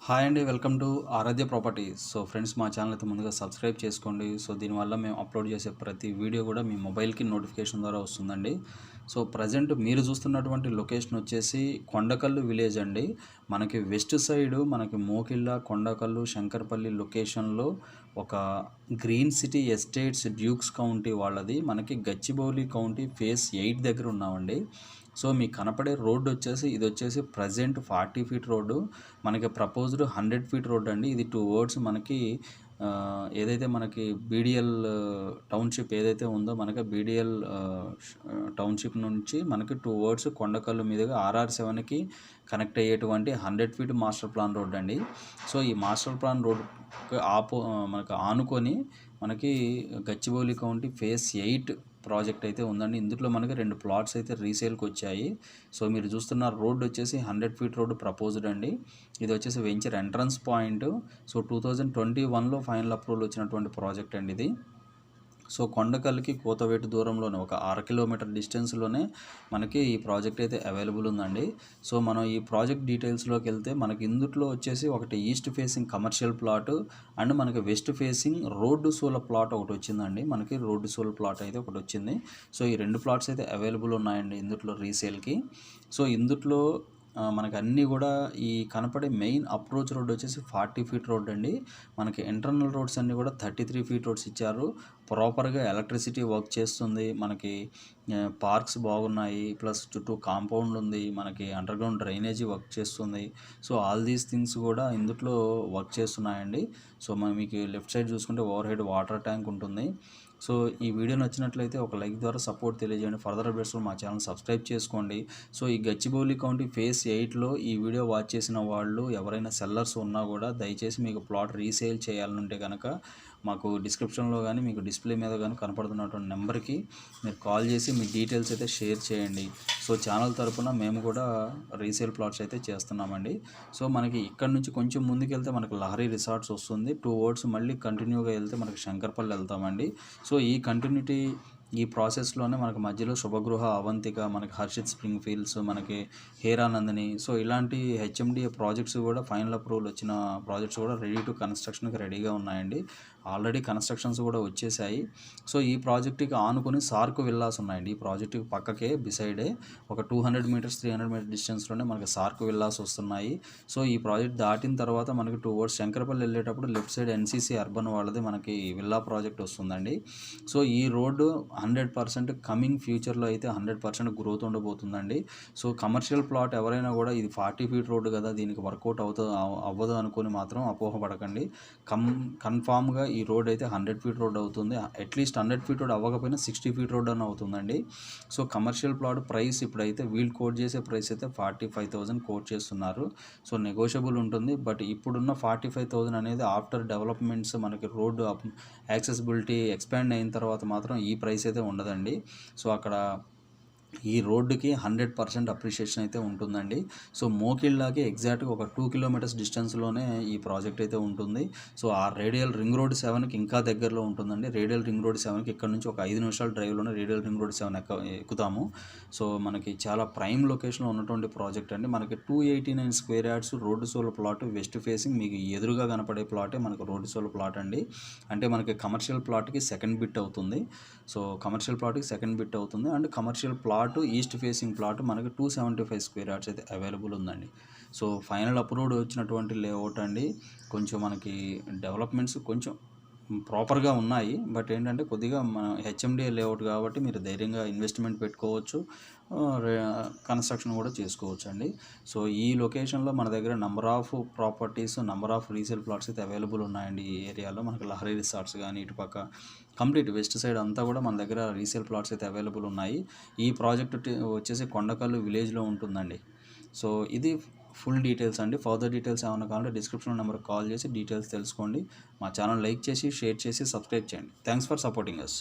Hi అండి, welcome to Aradhya properties. So friends, మా channel అయితే ముందుగా సబ్స్క్రైబ్ చేసుకోండి. సో దీనివల్ల మేము అప్లోడ్ చేసే ప్రతి వీడియో కూడా మీ మొబైల్కి నోటిఫికేషన్ ద్వారా వస్తుందండి. సో ప్రజెంట్ మీరు చూస్తున్నటువంటి లొకేషన్ వచ్చేసి కొండకల్లు విలేజ్ అండి. మనకి వెస్ట్ సైడ్ మనకి మోకిళ్ళ, కొండకల్లు, శంకర్పల్లి లొకేషన్లో ఒక green city estates Dukes county వాళ్ళది. మనకి గచ్చిబౌలి కౌంటీ ఫేస్ 8 దగ్గర ఉన్నామండి. సో మీకు కనపడే రోడ్డు వచ్చేసి ఇది వచ్చేసి ప్రజెంట్ 40 ఫీట్ రోడ్డు. మనకి ప్రపోజ్డ్ 100 ఫీట్ రోడ్ అండి. ఇది 2 వర్డ్స్ మనకి ఏదైతే మనకి బీడిఎల్ టౌన్షిప్ ఏదైతే ఉందో మనకి బీడిఎల్ టౌన్షిప్ నుంచి మనకి 2 వర్డ్స్ కొండకల్లు మీదుగా RR7కి కనెక్ట్ అయ్యేటువంటి 100 ఫీట్ మాస్టర్ ప్లాన్ రోడ్ అండి. సో ఈ మాస్టర్ ప్లాన్ రోడ్ మనకు ఆనుకొని మనకి గచ్చిబౌలి కౌంటీ ఫేస్ 8 ప్రాజెక్ట్ అయితే ఉందండి. ఇందులో మనకి 2 ప్లాట్స్ అయితే రీసేల్కి వచ్చాయి. సో మీరు చూస్తున్న రోడ్ వచ్చేసి 100 ఫీట్ రోడ్ ప్రపోజ్డ్ అండి. ఇది వచ్చేసి వెంచర్ ఎంట్రన్స్ పాయింట్. సో 2021లో ఫైనల్ అప్రూవల్ వచ్చినటువంటి ప్రాజెక్ట్ అండి ఇది. సో కొండకల్లుకి కోతవేటు దూరంలోనే ఒక 6 కిలోమీటర్ డిస్టెన్స్లోనే మనకి ఈ ప్రాజెక్ట్ అయితే అవైలబుల్ ఉందండి. సో మనం ఈ ప్రాజెక్ట్ డీటెయిల్స్లోకి వెళ్తే మనకి ఇందులో వచ్చేసి ఒకటి east facing commercial plot and మనకి వెస్ట్ ఫేసింగ్ రోడ్డు సోల ప్లాట్ ఒకటి వచ్చిందండి. మనకి రోడ్డు సోల ప్లాట్ అయితే ఒకటి వచ్చింది. సో ఈ 2 ప్లాట్స్ అయితే అవైలబుల్ ఉన్నాయండి ఇందులో రీసేల్కి. సో ఇందులో మనకి అన్నీ కూడా ఈ కనపడే మెయిన్ అప్రోచ్ రోడ్ వచ్చేసి 40 ఫీట్ రోడ్ అండి. మనకి ఇంటర్నల్ రోడ్స్ అన్నీ కూడా 33 ఫీట్ రోడ్స్ ఇచ్చారు. ప్రాపర్గా ఎలక్ట్రిసిటీ వర్క్ చేస్తుంది. మనకి పార్క్స్ బాగున్నాయి, ప్లస్ చుట్టూ కాంపౌండ్ ఉంది, మనకి అండర్గ్రౌండ్ డ్రైనేజీ వర్క్ చేస్తుంది. సో ఆల్ దీస్ థింగ్స్ కూడా ఇందులో వర్క్ చేస్తున్నాయండి. సో మీకు లెఫ్ట్ సైడ్ చూసుకుంటే ఓవర్ హెడ్ వాటర్ ట్యాంక్ ఉంటుంది. సో ఈ వీడియో నచ్చినట్లయితే ఒక లైక్ ద్వారా సపోర్ట్ తెలియజేయండి. ఫర్దర్ అప్డేట్స్ మా ఛానల్ సబ్స్క్రైబ్ చేసుకోండి. సో ఈ గచ్చిబౌలి కౌంటీ ఫేస్ 8లో ఈ వీడియో వాచ్ చేసిన వాళ్ళు ఎవరైనా సెల్లర్స్ ఉన్నా కూడా దయచేసి మీకు ప్లాట్ రీసేల్ చేయాలనుంటే కనుక మాకు డిస్క్రిప్షన్లో కానీ మీకు డిస్ప్లే మీద కానీ కనపడుతున్నటువంటి నెంబర్కి మీరు కాల్ చేసి మీ డీటెయిల్స్ అయితే షేర్ చేయండి. సో ఛానల్ తరపున మేము కూడా రీసేల్ ప్లాట్స్ అయితే చేస్తున్నామండి. సో మనకి ఇక్కడ నుంచి కొంచెం ముందుకెళ్తే మనకి లహరి రిసార్ట్స్ వస్తుంది. 2 వర్డ్స్ మళ్ళీ కంటిన్యూగా వెళ్తే మనకి శంకర్పల్లి వెళ్తామండి. సో ఈ కంటిన్యూటీ ఈ ప్రాసెస్లోనే మనకి మధ్యలో శుభగృహ, అవంతిక, మనకి హర్షిత్ స్ప్రింగ్ ఫీల్డ్స్, మనకి హేరానందని, సో ఇలాంటి హెచ్ఎండిఏ ప్రాజెక్ట్స్ కూడా ఫైనల్ అప్రూవల్ వచ్చిన ప్రాజెక్ట్స్ కూడా రెడీ టు కన్స్ట్రక్షన్కి రెడీగా ఉన్నాయండి. ఆల్రెడీ కన్స్ట్రక్షన్స్ కూడా వచ్చేసాయి. సో ఈ ప్రాజెక్ట్కి ఆనుకొని సార్కు విల్లాస్ ఉన్నాయండి. ఈ ప్రాజెక్టుకి పక్కకే బిసైడే ఒక 200 మీటర్స్ 300 మీటర్ డిస్టెన్స్లోనే మనకి సార్కు విల్లాస్ వస్తున్నాయి. సో ఈ ప్రాజెక్ట్ దాటిన తర్వాత మనకి 2 వర్డ్స్ శంకరపల్లి వెళ్ళేటప్పుడు లెఫ్ట్ సైడ్ ఎన్సీసీ అర్బన్ వాళ్ళది మనకి విల్లా ప్రాజెక్ట్ వస్తుందండి. సో ఈ రోడ్డు 100% కమింగ్ ఫ్యూచర్లో అయితే 100% గ్రోత్ ఉండబోతుందండి. సో కమర్షియల్ ప్లాట్ ఎవరైనా కూడా ఇది 40 ఫీట్ రోడ్డు కదా, దీనికి వర్కౌట్ అవ్వదు అనుకొని మాత్రం అపోహపడకండి. కన్ఫామ్గా ఈ రోడ్ అయితే 100 ఫీట్ రోడ్ అవుతుంది. అట్లీస్ట్ 100 ఫీట్ రోడ్ అవ్వకపోయినా 60 ఫీట్ రోడ్ అని అవుతుందండి. సో కమర్షియల్ ప్లాట్ ప్రైస్ ఇప్పుడైతే వీళ్ళు కోట్ చేసే ప్రైస్ అయితే 45,000 కోట్ చేస్తున్నారు. సో నెగోషియబుల్ ఉంటుంది. బట్ ఇప్పుడున్న 45,000 అనేది ఆఫ్టర్ డెవలప్మెంట్స్ మనకి రోడ్డు యాక్సెసిబిలిటీ ఎక్స్పాండ్ అయిన తర్వాత మాత్రం ఈ ప్రైస్ అయితే ఉండదండి. సో అక్కడ ఈ రోడ్డుకి 100% అప్రిషియేషన్ అయితే ఉంటుందండి. సో మోకిళ్ళకి ఎగ్జాక్ట్గా ఒక 2 కిలోమీటర్స్ డిస్టెన్స్లోనే ఈ ప్రాజెక్ట్ అయితే ఉంటుంది. సో ఆ రేడియల్ రింగ్ రోడ్ 7కి ఇంకా దగ్గరలో ఉంటుందండి. రేడియల్ రింగ్ రోడ్ 7కి ఇక్కడ నుంచి ఒక 5 నిమిషాల డ్రైవ్లోనే రేడియల్ రింగ్ రోడ్ 7 ఎక్కుతాము. సో మనకి చాలా ప్రైమ్ లొకేషన్లో ఉన్నటువంటి ప్రాజెక్ట్ అండి. మనకి 289 square yards road sole plot, west facing మీకు ఎదురుగా కనపడే ప్లాటే మనకు రోడ్డు సోల్ ప్లాట్ అండి. అంటే మనకి కమర్షియల్ ప్లాట్కి సెకండ్ బిట్ అవుతుంది. సో కమర్షియల్ ప్లాట్కి సెకండ్ బిట్ అవుతుంది. And commercial plot east facing plot మనకి 275 స్క్వేర్ యార్డ్స్ అయితే అవైలబుల్ ఉందండి. సో ఫైనల్ అప్రూవ్డ్ వచ్చినటువంటి లేఅవుట్ అండి. కొంచెం మనకి డెవలప్మెంట్స్ కొంచెం ప్రాపర్గా ఉన్నాయి. బట్ ఏంటంటే కొద్దిగా మన హెచ్ఎండిఏ లేఅవుట్ కాబట్టి మీరు ధైర్యంగా ఇన్వెస్ట్మెంట్ పెట్టుకోవచ్చు, కన్స్ట్రక్షన్ కూడా చేసుకోవచ్చు అండి. సో ఈ లొకేషన్లో మన దగ్గర number of properties, number of resale plots అయితే అవైలబుల్ ఉన్నాయండి. ఈ ఏరియాలో మనకి లహరి రిసార్ట్స్ కానీ ఇటుపక్క కంప్లీట్ వెస్ట్ సైడ్ అంతా కూడా మన దగ్గర రీసేల్ ప్లాట్స్ అయితే అవైలబుల్ ఉన్నాయి. ఈ ప్రాజెక్ట్ వచ్చేసి కొండకల్లు విలేజ్లో ఉంటుందండి. సో ఇది ఫుల్ డీటెయిల్స్ అండి. ఫర్దర్ డీటెయిల్స్ ఏమైనా కావాలంటే డిస్క్రిప్షన్ నెంబర్కి కాల్ చేసి డీటెయిల్స్ తెలుసుకోండి. మా ఛానల్ లైక్ చేసి, షేర్ చేసి, సబ్స్క్రైబ్ చేయండి. Thanks for supporting us.